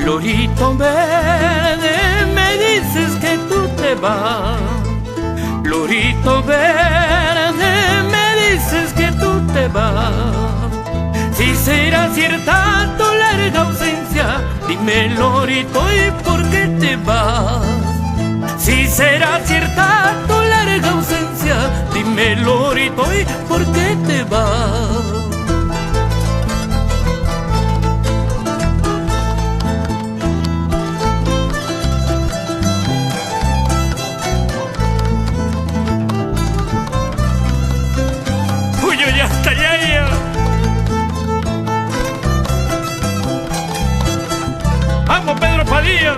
Lorito verde, me dices que tú te vas. Lorito verde, me dices que tú te vas. Si será cierta tu larga ausencia, dime, Lorito, ¿y por qué te vas? Si será cierta tu larga ausencia, dime, Lorito, ¿y por qué te vas? ¡Vamos, Pedro Padilla!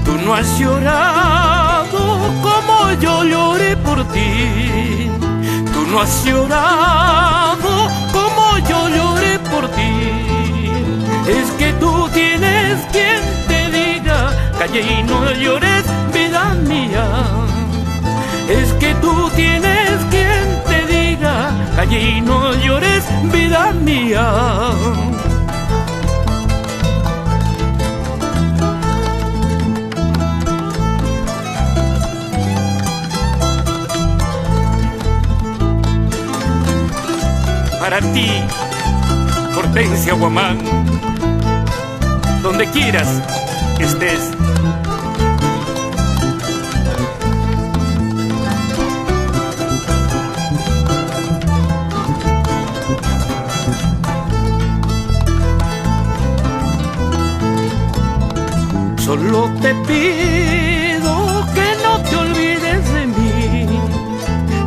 Tú no has llorado como yo lloré por ti. Tú no has llorado como yo lloré por ti. Es que tú tienes quien te diga, calla y no llores, vida mía. Es que tú tienes quien te diga, calla y no llores, vida mía. Para ti, Hortensia Guamán, donde quieras que estés. Solo te pido que no te olvides de mí.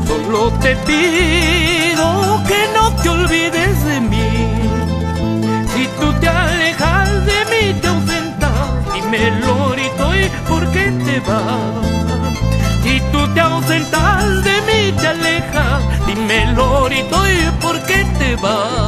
Solo te pido que no te olvides de mí. Si tú te alejas de mí, te ausentas, dime, Lorito, ¿y por qué te vas? Si tú te ausentas de mí, te alejas, dime, Lorito, ¿y por qué te vas?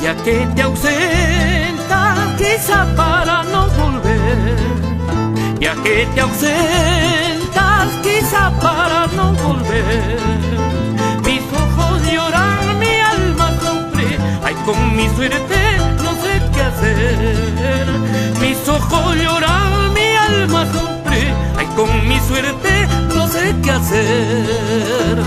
Ya que te ausentas, quizá para no volver. Ya que te ausentas, quizá para no volver. Mis ojos lloran, mi alma sufre. Ay, con mi suerte no sé qué hacer. Mis ojos lloran, mi alma sufre. Ay, con mi suerte no sé qué hacer.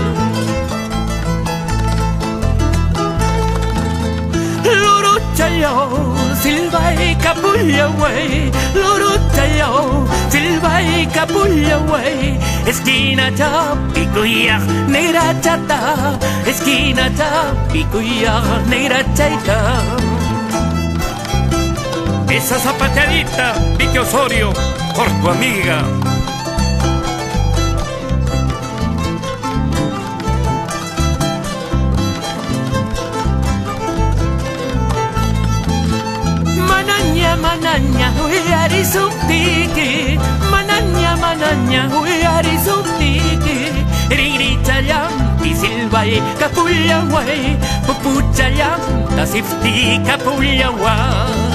Chayo, silba y capulla, güey. Loro chayo, silba y capulla, güey. Esquina chapicuya, negra chata. Esquina chapicuya, negra chaita. Esa zapateadita, Vicky Osorio, por tu amiga. Mananya, we are so tiki. Mananya, we are so tiki. Grita y silba y capulla, way. Pupucha, tasifti, capulla, way.